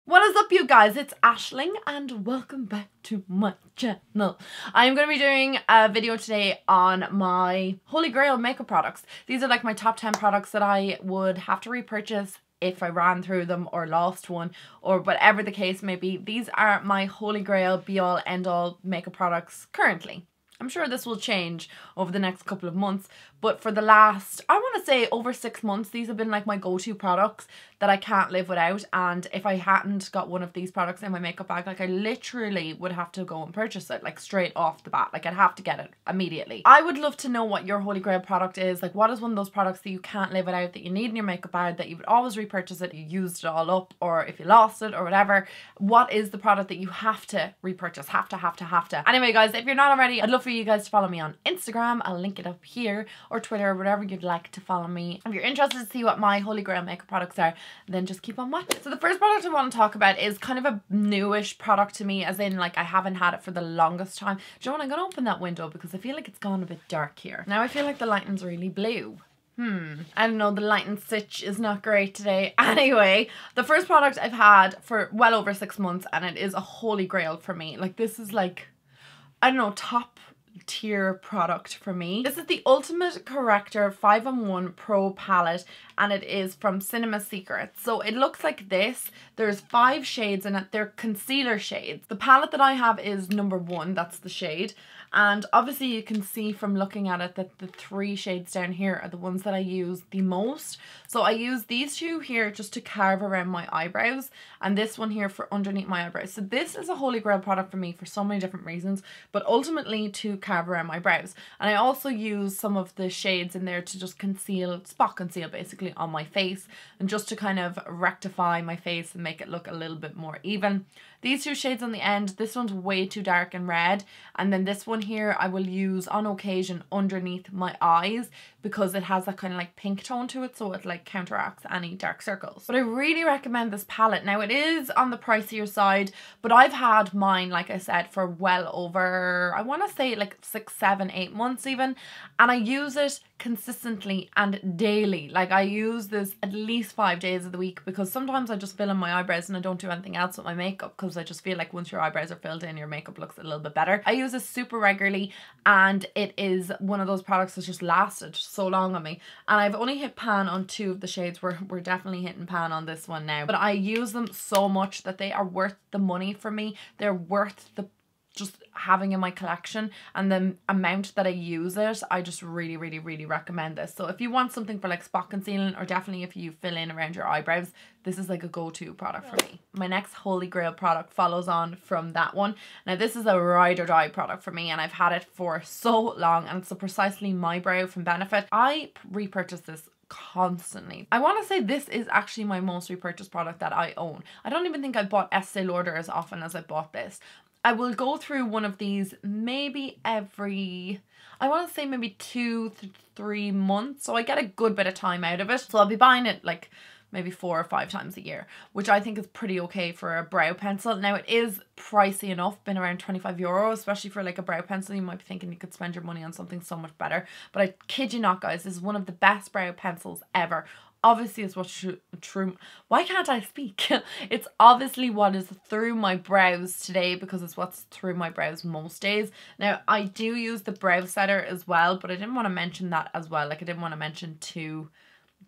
What is up, you guys? It's Aisling and welcome back to my channel. I'm going to be doing a video today on my Holy Grail makeup products. These are like my top 10 products that I would have to repurchase if I ran through them or lost one or whatever the case may be. These are my Holy Grail be all end all makeup products currently. I'm sure this will change over the next couple of months, but for the last, I want to say over 6 months, these have been like my go-to products that I can't live without. And if I hadn't got one of these products in my makeup bag, like I literally would have to go and purchase it like straight off the bat. Like I'd have to get it immediately. I would love to know what your Holy Grail product is. Like what is one of those products that you can't live without, that you need in your makeup bag, that you would always repurchase it, you used it all up, or if you lost it or whatever. What is the product that you have to repurchase? Have to. Anyway guys, if you're not already, I'd love for you guys to follow me on Instagram. I'll link it up here, or Twitter, or whatever you'd like to follow me. If you're interested to see what my Holy Grail makeup products are, then just keep on watching. So the first product I want to talk about is kind of a newish product to me, as in like I haven't had it for the longest time. Do you know what? I'm going to open that window because I feel like it's gone a bit dark here. Now I feel like the lighting's really blue. I don't know, the lighting switch is not great today. Anyway, the first product I've had for well over 6 months, and it is a Holy Grail for me. Like this is like, I don't know, top tier product for me. This is the Ultimate Corrector 5-in-1 Pro Palette, and it is from Cinema Secrets. So it looks like this. There's 5 shades in it. They're concealer shades. The palette that I have is number 1. That's the shade. And obviously you can see from looking at it that the 3 shades down here are the ones that I use the most. So I use these 2 here just to carve around my eyebrows, and this one here for underneath my eyebrows. So this is a Holy Grail product for me for so many different reasons, but ultimately to carve around my brows. And I also use some of the shades in there to just conceal, spot conceal basically on my face, and just to kind of rectify my face and make it look a little bit more even. These 2 shades on the end, this one's way too dark and red, and then this one here I will use on occasion underneath my eyes because it has that kind of like pink tone to it, so it like counteracts any dark circles. But I really recommend this palette. Now it is on the pricier side, but I've had mine, like I said, for well over, I want to say like 6, 7, 8 months even, and I use it consistently and daily. Like I use this at least 5 days of the week, because sometimes I just fill in my eyebrows and I don't do anything else with my makeup, because I just feel like once your eyebrows are filled in, your makeup looks a little bit better. I use this super regularly, and it is one of those products that's just lasted so long on me. And I've only hit pan on 2 of the shades. We're definitely hitting pan on this one now, but I use them so much that they are worth the money for me. They're worth the just having in my collection, and the amount that I use it, I just really recommend this. So if you want something for like spot concealing, or definitely if you fill in around your eyebrows, this is like a go-to product for me. My next Holy Grail product follows on from that one. Now this is a ride or die product for me, and I've had it for so long, and it's the Precisely My Brow from Benefit. I repurchase this constantly. I want to say this is actually my most repurchased product that I own. I don't even think I bought Estee Lauder as often as I bought this. I will go through one of these maybe every, I want to say maybe 2 to 3 months. So I get a good bit of time out of it. So I'll be buying it like maybe 4 or 5 times a year, which I think is pretty okay for a brow pencil. Now it is pricey enough, been around €25, especially for like a brow pencil. You might be thinking you could spend your money on something so much better, but I kid you not guys, this is one of the best brow pencils ever. Obviously it's what's true. Why can't I speak? It's obviously what is through my brows today, because it's what's through my brows most days. Now I do use the brow setter as well, but I didn't want to mention that as well. Like I didn't want to mention 2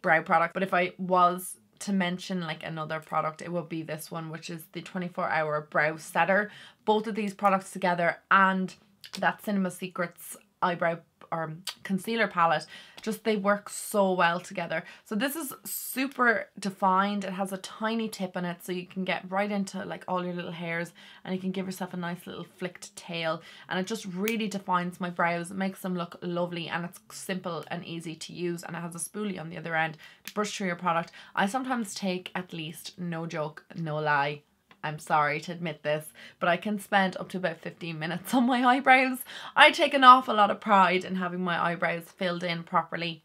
brow products, but if I was to mention like another product, it would be this one, which is the 24-hour brow setter. Both of these products together and that Cinema Secrets eyebrow or concealer palette, just they work so well together. So this is super defined. It has a tiny tip in it, so you can get right into like all your little hairs, and you can give yourself a nice little flicked tail, and it just really defines my brows. It makes them look lovely, and it's simple and easy to use, and it has a spoolie on the other end to brush through your product. I sometimes take at least, no joke, no lie, I'm sorry to admit this, but I can spend up to about 15 minutes on my eyebrows. I take an awful lot of pride in having my eyebrows filled in properly,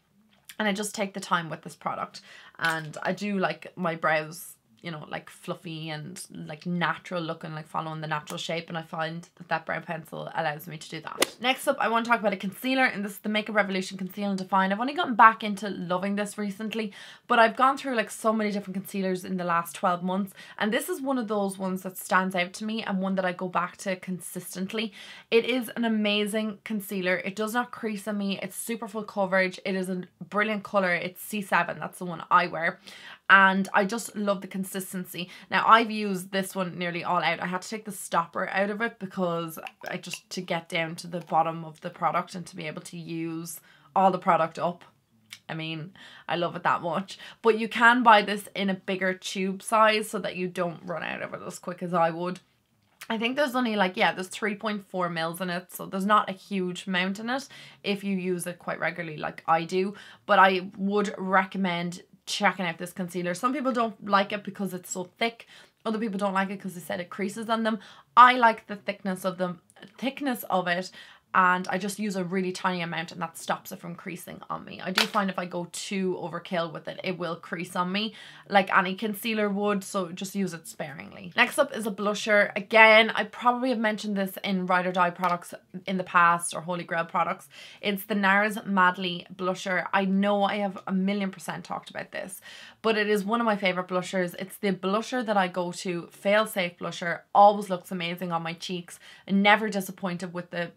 and I just take the time with this product, and I do like my brows, you know, like fluffy and like natural looking, like following the natural shape, and I find that that brown pencil allows me to do that. Next up, I want to talk about a concealer, and this is the Makeup Revolution Conceal and Define. I've only gotten back into loving this recently, but I've gone through like so many different concealers in the last 12 months, and this is one of those ones that stands out to me and one that I go back to consistently. It is an amazing concealer. It does not crease on me. It's super full coverage. It is a brilliant colour. It's C7. That's the one I wear. And I just love the consistency. Now, I've used this one nearly all out. I had to take the stopper out of it because I just, to get down to the bottom of the product and to be able to use all the product up. I mean, I love it that much. But you can buy this in a bigger tube size so that you don't run out of it as quick as I would. I think there's only like, yeah, there's 3.4 mils in it, so there's not a huge amount in it if you use it quite regularly like I do. But I would recommend checking out this concealer. Some people don't like it because it's so thick. Other people don't like it because they said it creases on them. I like the thickness of it, and I just use a really tiny amount, and that stops it from creasing on me. I do find if I go too overkill with it, it will crease on me like any concealer would, so just use it sparingly. Next up is a blusher. Again, I probably have mentioned this in Ride or Die products in the past, or Holy Grail products. It's the NARS Madly blusher. I know I have 1,000,000% talked about this, but it is one of my favourite blushers. It's the blusher that I go to, fail-safe blusher, always looks amazing on my cheeks, and never disappointed with the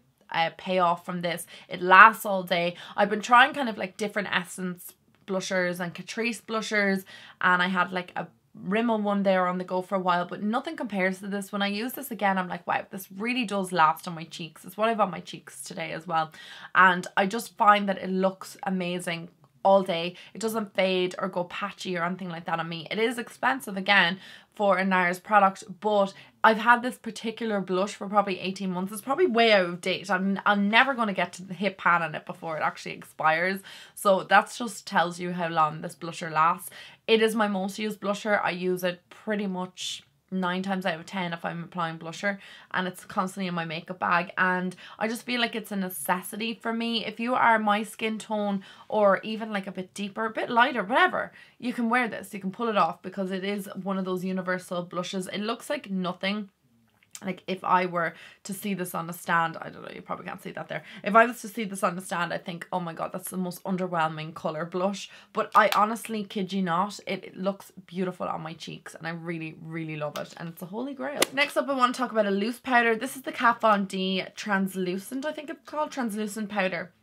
payoff from this. It lasts all day. I've been trying kind of like different Essence blushers and Catrice blushers, and I had like a Rimmel one there on the go for a while, but nothing compares to this. When I use this again, I'm like, wow, this really does last on my cheeks. It's what I've on my cheeks today as well, and I just find that it looks amazing all day. It doesn't fade or go patchy or anything like that on me. It is expensive again for a NARS product, but I've had this particular blush for probably 18 months. It's probably way out of date. I'm never going to get to the hit pan on it before it actually expires. So that just tells you how long this blusher lasts. It is my most used blusher. I use it pretty much 9 times out of 10 if I'm applying blusher, and it's constantly in my makeup bag, and I just feel like it's a necessity for me. If you are my skin tone, or even like a bit deeper, a bit lighter, whatever, you can wear this. You can pull it off because it is one of those universal blushes. It looks like nothing. Like if I were to see this on a stand, I don't know, you probably can't see that there. If I was to see this on the stand, I think, oh my god, that's the most underwhelming colour blush. But I honestly kid you not, it looks beautiful on my cheeks, and I really, really love it. And it's a holy grail. Next up, I want to talk about a loose powder. This is the Kat Von D Translucent, I think it's called, translucent powder.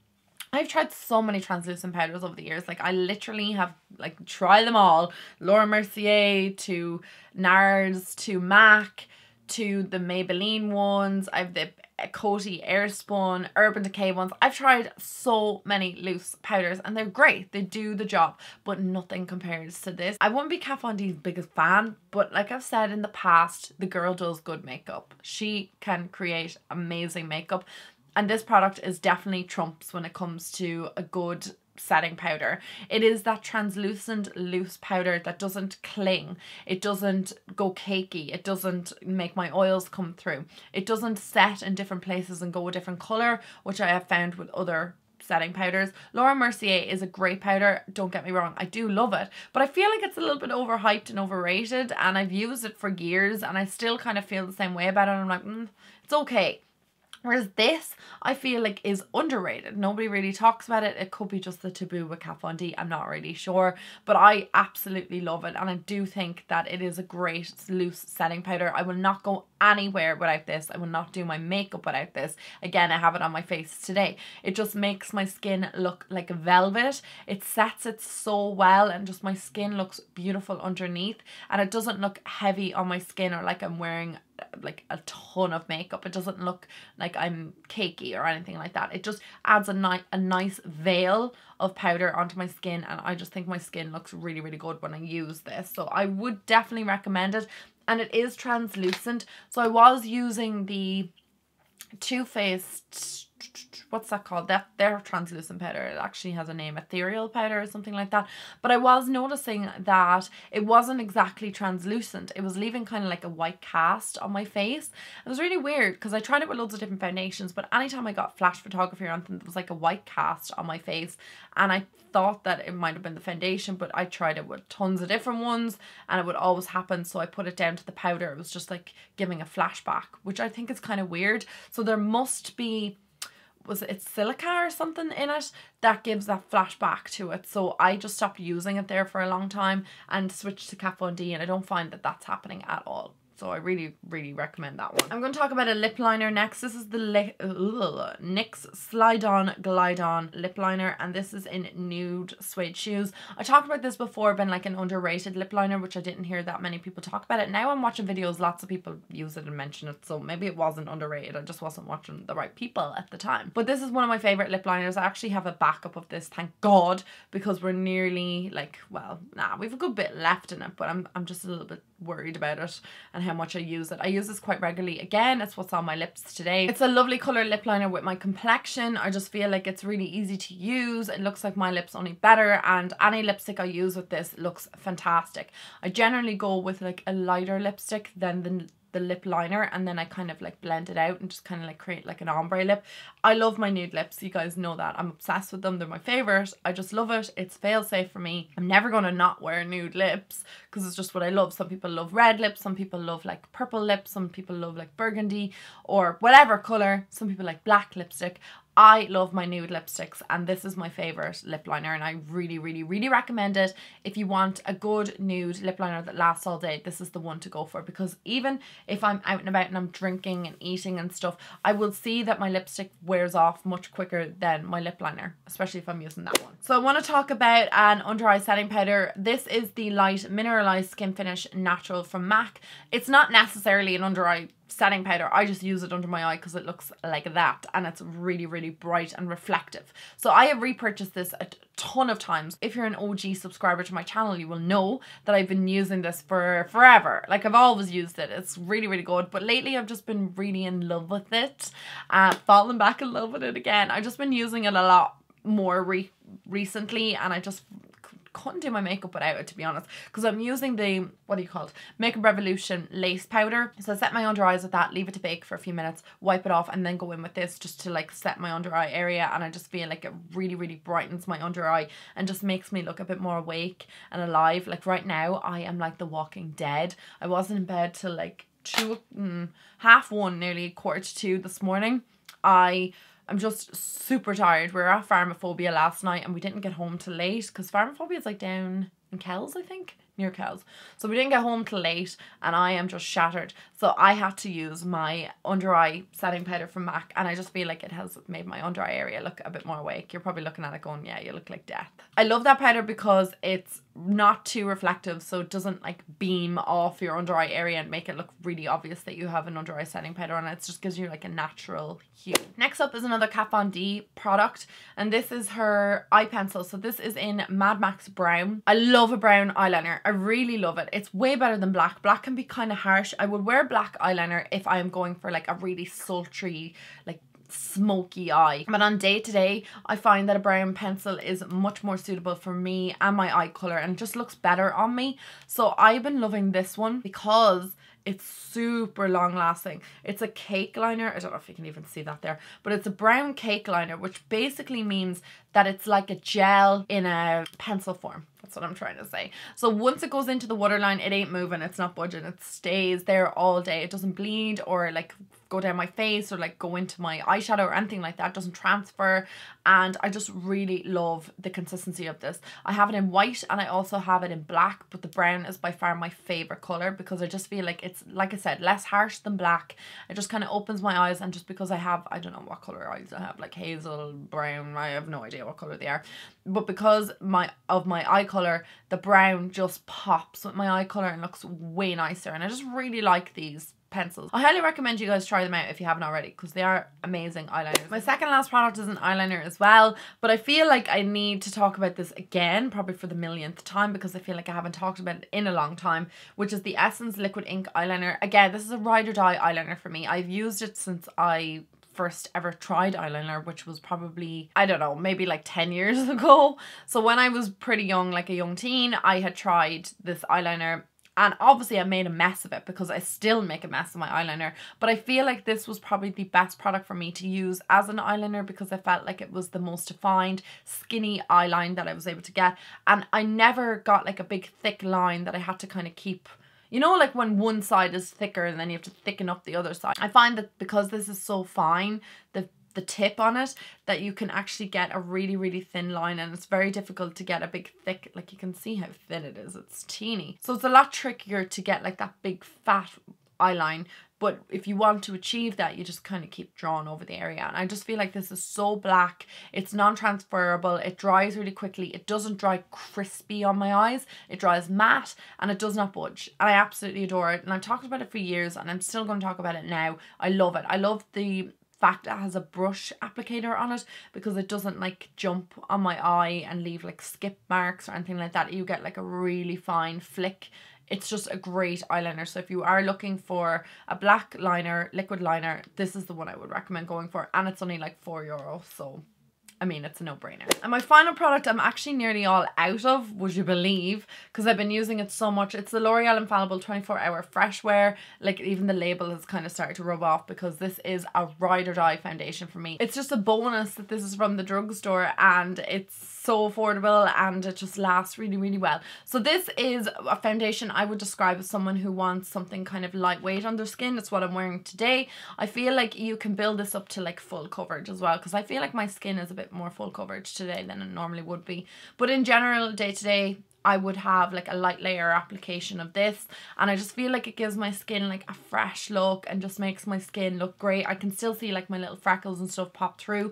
I've tried so many translucent powders over the years. Like I literally have like tried them all. Laura Mercier to NARS to MAC to the Maybelline ones. I've the Coty Airspun, Urban Decay ones. I've tried so many loose powders and they're great. They do the job, but nothing compares to this. I wouldn't be Kat Von D's biggest fan, but like I've said in the past, the girl does good makeup. She can create amazing makeup, and this product is definitely trumps when it comes to a good setting powder. It is that translucent loose powder that doesn't cling. It doesn't go cakey. It doesn't make my oils come through. It doesn't set in different places and go a different colour, which I have found with other setting powders. Laura Mercier is a great powder, don't get me wrong, I do love it, but I feel like it's a little bit overhyped and overrated, and I've used it for years and I still kind of feel the same way about it. I'm like, it's okay. Whereas this, I feel like, is underrated. Nobody really talks about it. It could be just the taboo with Kat Von D. I'm not really sure. But I absolutely love it. And I do think that it is a great loose setting powder. I will not go anywhere without this. I will not do my makeup without this. Again, I have it on my face today. It just makes my skin look like velvet. It sets it so well, and just my skin looks beautiful underneath. And it doesn't look heavy on my skin or like I'm wearing like a ton of makeup. It doesn't look like I'm cakey or anything like that. It just adds a nice veil of powder onto my skin, and I just think my skin looks really, really good when I use this. So I would definitely recommend it. And it is translucent. So I was using the Too Faced what's that called? Their translucent powder. It actually has a name, ethereal powder or something like that. But I was noticing that it wasn't exactly translucent. It was leaving kind of like a white cast on my face. It was really weird because I tried it with loads of different foundations, but anytime I got flash photography or anything, there was like a white cast on my face, and I thought that it might have been the foundation, but I tried it with tons of different ones and it would always happen. So I put it down to the powder. It was just like giving a flashback, which I think is kind of weird. So there must be, was it silica or something in it that gives that flashback to it. So I just stopped using it there for a long time and switched to Kat Von D, and I don't find that that's happening at all. So I really, really recommend that one. I'm going to talk about a lip liner next. This is the NYX Slide On Glide On lip liner, and this is in nude suede shoes. I talked about this before, been like an underrated lip liner, which I didn't hear that many people talk about it. Now I'm watching videos, lots of people use it and mention it, so maybe it wasn't underrated. I just wasn't watching the right people at the time. But this is one of my favorite lip liners. I actually have a backup of this, thank God, because we're nearly like, well, nah, we've a good bit left in it, but I'm just a little bit worried about it and how much I use it. I use this quite regularly. Again, it's what's on my lips today. It's a lovely colour lip liner with my complexion. I just feel like it's really easy to use. It looks like my lips, only better, and any lipstick I use with this looks fantastic. I generally go with like a lighter lipstick than the lip liner, and then I kind of like blend it out and just kind of like create like an ombre lip. I love my nude lips, you guys know that. I'm obsessed with them. They're my favorite. I just love it. It's fail safe for me. I'm never gonna not wear nude lips because it's just what I love. Some people love red lips, some people love like purple lips, some people love like burgundy or whatever color, some people like black lipstick. I love my nude lipsticks, and this is my favourite lip liner, and I really, really, really recommend it. If you want a good nude lip liner that lasts all day, this is the one to go for, because even if I'm out and about and I'm drinking and eating and stuff, I will see that my lipstick wears off much quicker than my lip liner, especially if I'm using that one. So I want to talk about an under eye setting powder. This is the Light Mineralized Skin Finish Natural from MAC. It's not necessarily an under eye setting powder. I just use it under my eye because it looks like that, and it's really, really bright and reflective. So I have repurchased this a ton of times. If you're an OG subscriber to my channel, you will know that I've been using this for forever. Like, I've always used it. It's really, really good, but lately I've just been really in love with it, falling back in love with it again. I've just been using it a lot more recently, and I just couldn't do my makeup without it, to be honest, because I'm using the, what do you call it, Makeup Revolution lace powder. So I set my under eyes with that, leave it to bake for a few minutes, wipe it off, and then go in with this just to like set my under eye area, and I just feel like it really, really brightens my under eye and just makes me look a bit more awake and alive. Like right now I am like the Walking Dead. I wasn't in bed till like 1:30, nearly 1:45 this morning. I'm just super tired. We were at Pharmaphobia last night and we didn't get home till late because Pharmaphobia is like down in Kells, I think, near Kells. So we didn't get home till late and I am just shattered. So I had to use my under eye setting powder from MAC, and I just feel like it has made my under eye area look a bit more awake. You're probably looking at it going, yeah, you look like death. I love that powder because it's not too reflective, so it doesn't like beam off your under eye area and make it look really obvious that you have an under eye setting powder on it. It just gives you like a natural hue. Next up is another Kat Von D product, and this is her eye pencil. So this is in Mad Max Brown. I love a brown eyeliner. I really love it. It's way better than black. Black can be kind of harsh. I would wear black eyeliner if I am going for like a really sultry, like smoky eye, but on day to day I find that a brown pencil is much more suitable for me and my eye color, and it just looks better on me. So I've been loving this one because it's super long lasting. It's a cake liner. I don't know if you can even see that there, but it's a brown cake liner, which basically means that it's like a gel in a pencil form. That's what I'm trying to say. So once it goes into the waterline, it ain't moving, it's not budging, it stays there all day. It doesn't bleed or like go down my face or like go into my eyeshadow or anything like that. It doesn't transfer, and I just really love the consistency of this. I have it in white and I also have it in black, but the brown is by far my favorite color because I just feel like it's, like I said, less harsh than black. It just kind of opens my eyes, and just because I have, I don't know what color eyes I have, like hazel, brown, I have no idea what color they are, but because of my eye color, the brown just pops with my eye color and looks way nicer, and I just really like these pencils. I highly recommend you guys try them out if you haven't already, because they are amazing eyeliners. My second last product is an eyeliner as well, but I feel like I need to talk about this again, probably for the millionth time, because I feel like I haven't talked about it in a long time, which is the Essence Liquid Ink Eyeliner. Again, this is a ride or die eyeliner for me. I've used it since I first ever tried eyeliner, which was probably, I don't know, maybe like 10 years ago. So when I was pretty young, like a young teen, I had tried this eyeliner. And obviously I made a mess of it because I still make a mess of my eyeliner. But I feel like this was probably the best product for me to use as an eyeliner because I felt like it was the most defined, skinny eyeline that I was able to get. And I never got like a big thick line that I had to kind of keep. You know, like when one side is thicker and then you have to thicken up the other side. I find that because this is so fine, the tip on it, that you can actually get a really thin line, and it's very difficult to get a big thick, like you can see how thin it is, it's teeny. So it's a lot trickier to get like that big fat eyeline, but if you want to achieve that, you just kind of keep drawing over the area. And I just feel like this is so black, it's non-transferable, it dries really quickly, it doesn't dry crispy on my eyes, it dries matte, and it does not budge, and I absolutely adore it. And I've talked about it for years and I'm still going to talk about it now. I love it. I love the fact it has a brush applicator on it because it doesn't like jump on my eye and leave like skip marks or anything like that. You get like a really fine flick. It's just a great eyeliner. So if you are looking for a black liner, liquid liner, this is the one I would recommend going for, and it's only like €4, so I mean, it's a no-brainer. And my final product I'm actually nearly all out of, would you believe, because I've been using it so much. It's the L'Oreal Infallible 24-Hour Fresh Wear. Like, even the label has kind of started to rub off because this is a ride or die foundation for me. It's just a bonus that this is from the drugstore and it's so affordable and it just lasts really well. So this is a foundation I would describe as someone who wants something kind of lightweight on their skin. It's what I'm wearing today. I feel like you can build this up to like full coverage as well, because I feel like my skin is a bit more full coverage today than it normally would be. But in general, day to day, I would have like a light layer application of this, and I just feel like it gives my skin like a fresh look and just makes my skin look great. I can still see like my little freckles and stuff pop through,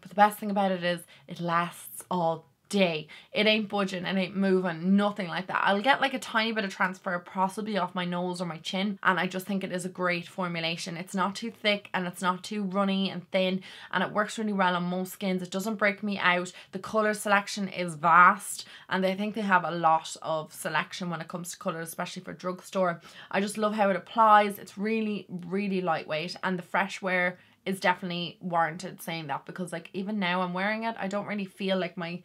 but the best thing about it is it lasts all day. It ain't budging, it ain't moving, nothing like that. I'll get like a tiny bit of transfer possibly off my nose or my chin, and I just think it is a great formulation. It's not too thick and it's not too runny and thin, and it works really well on most skins. It doesn't break me out. The colour selection is vast, and I think they have a lot of selection when it comes to colours, especially for drugstore. I just love how it applies. It's really lightweight, and the fresh wear is definitely warranted saying that, because like even now I'm wearing it, I don't really feel like my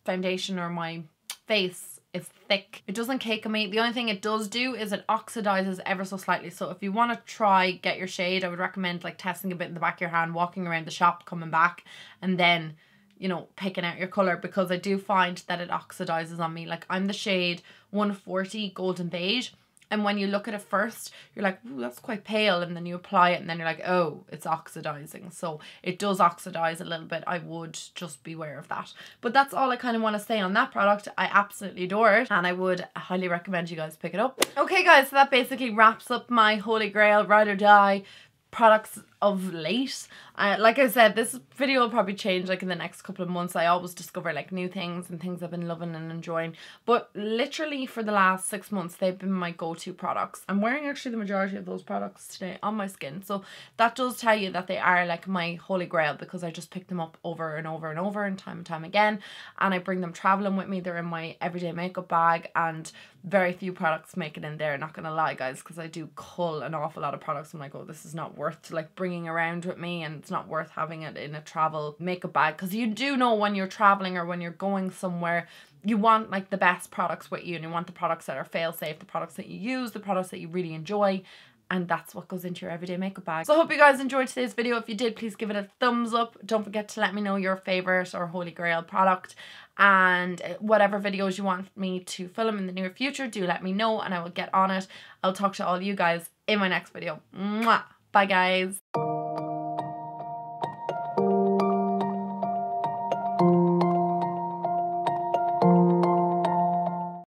foundation or my face is thick. It doesn't cake on me. The only thing it does do is it oxidizes ever so slightly. So if you want to try get your shade, I would recommend like testing a bit in the back of your hand, walking around the shop, coming back, and then, you know, picking out your colour, because I do find that it oxidizes on me. Like I'm the shade 140 Golden Beige, and when you look at it first, you're like, ooh, that's quite pale, and then you apply it and then you're like, oh, it's oxidizing. So it does oxidize a little bit. I would just be aware of that. But that's all I kind of want to say on that product. I absolutely adore it, and I would highly recommend you guys pick it up. Okay guys, so that basically wraps up my Holy Grail ride or die products of late. Like I said, this video will probably change like in the next couple of months. I always discover like new things and things I've been loving and enjoying, but literally for the last 6 months they've been my go-to products. I'm wearing actually the majority of those products today on my skin, so that does tell you that they are like my holy grail, because I just pick them up over and over and time again, and I bring them traveling with me. They're in my everyday makeup bag, and very few products make it in there, not gonna lie guys, because I do cull an awful lot of products. I'm like, oh, this is not worth like bringing around with me, and it's not worth having it in a travel makeup bag, because you do know when you're traveling or when you're going somewhere, you want like the best products with you, and you want the products that are fail safe, the products that you use, the products that you really enjoy. And that's what goes into your everyday makeup bag. So I hope you guys enjoyed today's video. If you did, please give it a thumbs up. Don't forget to let me know your favorite or holy grail product, and whatever videos you want me to film in the near future, do let me know and I will get on it. I'll talk to all you guys in my next video. Mwah! Bye guys.